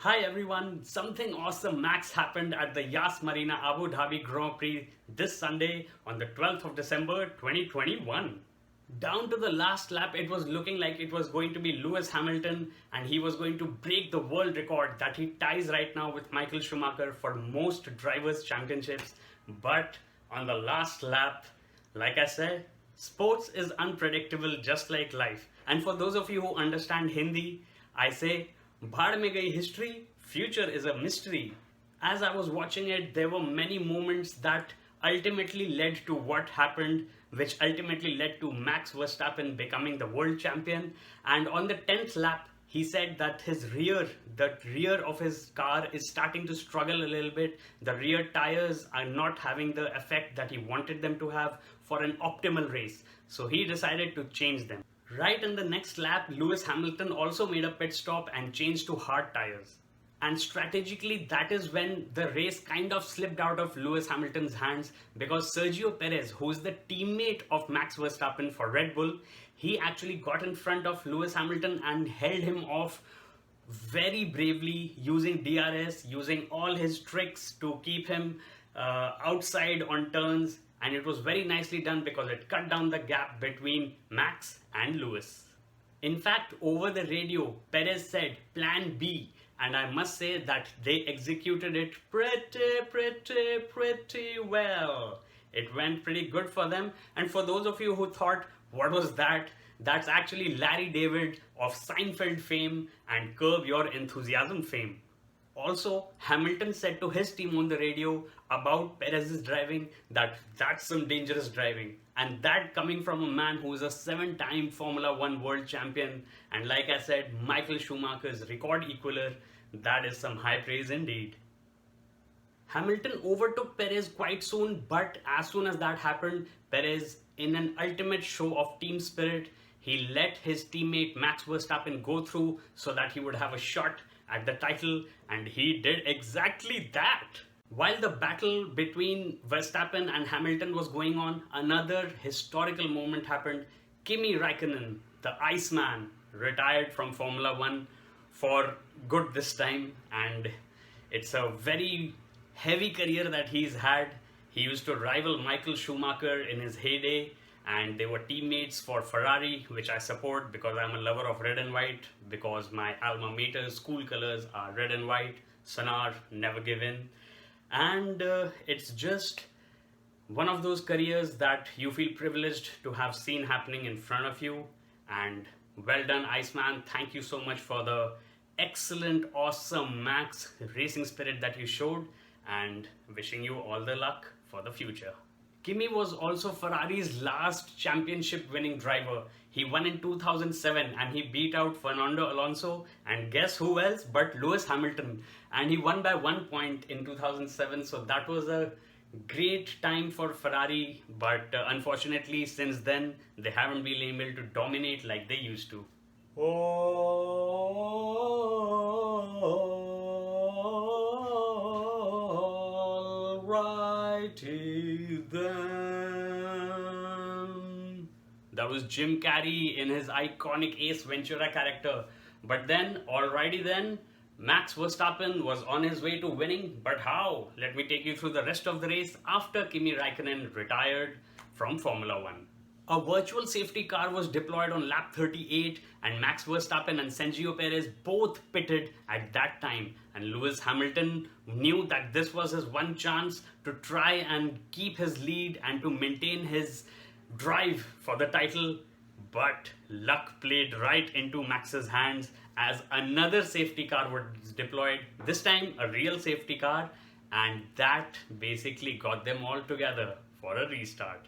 Hi everyone, something awesome Max happened at the Yas Marina Abu Dhabi Grand Prix this Sunday on the 12th of December 2021. Down to the last lap, it was looking like it was going to be Lewis Hamilton and he was going to break the world record that he ties right now with Michael Schumacher for most drivers' championships. But on the last lap, like I said, sports is unpredictable just like life. And for those of you who understand Hindi, I say, bhaad mein gayi history, future is a mystery. As I was watching it, there were many moments that ultimately led to what happened, which ultimately led to Max Verstappen becoming the world champion. And on the 10th lap, he said that the rear of his car is starting to struggle a little bit. The rear tires are not having the effect that he wanted them to have for an optimal race. So he decided to change them. Right in the next lap, Lewis Hamilton also made a pit stop and changed to hard tires. And strategically, that is when the race kind of slipped out of Lewis Hamilton's hands because Sergio Perez, who is the teammate of Max Verstappen for Red Bull, he actually got in front of Lewis Hamilton and held him off very bravely using DRS, using all his tricks to keep him outside on turns, and it was very nicely done because it cut down the gap between Max and Lewis. In fact, over the radio, Perez said Plan B, and I must say that they executed it pretty well. It went pretty good for them, and for those of you who thought, what was that? That's actually Larry David of Seinfeld fame and Curb Your Enthusiasm fame. Also, Hamilton said to his team on the radio about Perez's driving that that's some dangerous driving. And that coming from a man who is a 7-time Formula One world champion and, like I said, Michael Schumacher's record equaler, that is some high praise indeed. Hamilton overtook Perez quite soon, but as soon as that happened, Perez, in an ultimate show of team spirit, he let his teammate Max Verstappen go through so that he would have a shot at the title, and he did exactly that. While the battle between Verstappen and Hamilton was going on, another historical moment happened. Kimi Raikkonen, the Iceman, retired from Formula One for good this time, and it's a very heavy career that he's had. He used to rival Michael Schumacher in his heyday, and they were teammates for Ferrari, which I support because I'm a lover of red and white, because my alma mater school colors are red and white. Sanar, never give in. And it's just one of those careers that you feel privileged to have seen happening in front of you. And well done, Iceman. Thank you so much for the excellent, awesome Max racing spirit that you showed, and wishing you all the luck for the future. Kimi was also Ferrari's last championship winning driver. He won in 2007 and he beat out Fernando Alonso and guess who else but Lewis Hamilton, and he won by 1 point in 2007, so that was a great time for Ferrari, but unfortunately since then they haven't been able to dominate like they used to. Alrighty then. That was Jim Carrey in his iconic Ace Ventura character. But then, alrighty then, Max Verstappen was on his way to winning, but how? Let me take you through the rest of the race after Kimi Raikkonen retired from Formula One. A virtual safety car was deployed on lap 38 and Max Verstappen and Sergio Perez both pitted at that time, and Lewis Hamilton knew that this was his one chance to try and keep his lead and to maintain his drive for the title, but luck played right into Max's hands as another safety car was deployed, this time a real safety car, and that basically got them all together for a restart.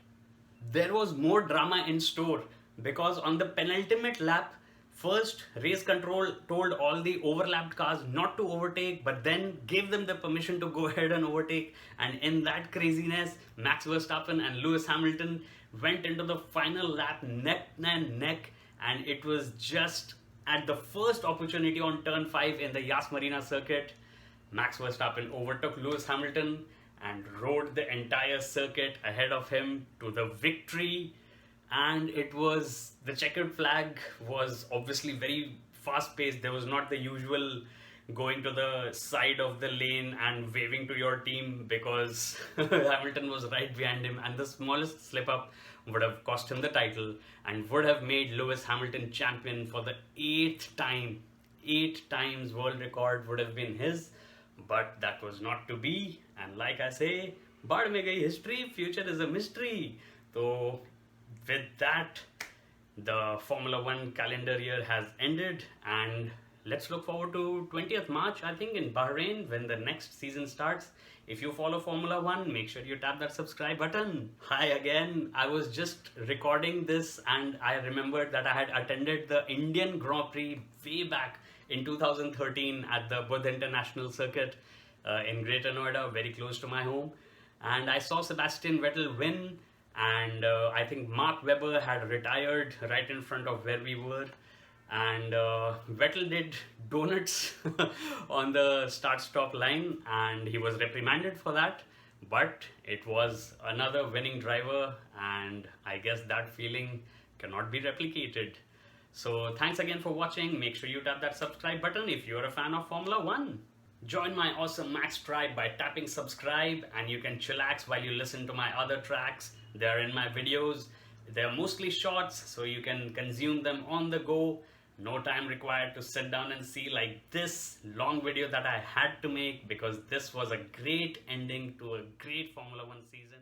There was more drama in store because on the penultimate lap, first race control told all the overlapped cars not to overtake, but then gave them the permission to go ahead and overtake, and in that craziness, Max Verstappen and Lewis Hamilton went into the final lap neck and neck, and it was just at the first opportunity on turn 5 in the Yas Marina circuit, Max Verstappen overtook Lewis Hamilton and rode the entire circuit ahead of him to the victory. And it was, the checkered flag was obviously very fast paced. There was not the usual going to the side of the lane and waving to your team because Hamilton was right behind him, and the smallest slip up would have cost him the title and would have made Lewis Hamilton champion for the 8th time. 8 times world record would have been his, but that was not to be. And like I say, bhaad mein gayi history, future is a mystery. So with that, the Formula 1 calendar year has ended, and let's look forward to 20th March, I think, in Bahrain when the next season starts. If you follow Formula 1, make sure you tap that subscribe button. Hi again. I was just recording this and I remembered that I had attended the Indian Grand Prix way back in 2013 at the Buddh International Circuit in Greater Noida, very close to my home. And I saw Sebastian Vettel win, and I think Mark Webber had retired right in front of where we were, and Vettel did donuts on the start-stop line, and he was reprimanded for that, but it was another winning driver, and I guess that feeling cannot be replicated. So thanks again for watching. Make sure you tap that subscribe button if you're a fan of Formula 1. Join my awesome Max tribe by tapping subscribe, and you can chillax while you listen to my other tracks. They're in my videos. They're mostly shorts, so you can consume them on the go. No time required to sit down and see like this long video that I had to make, because this was a great ending to a great Formula 1 season.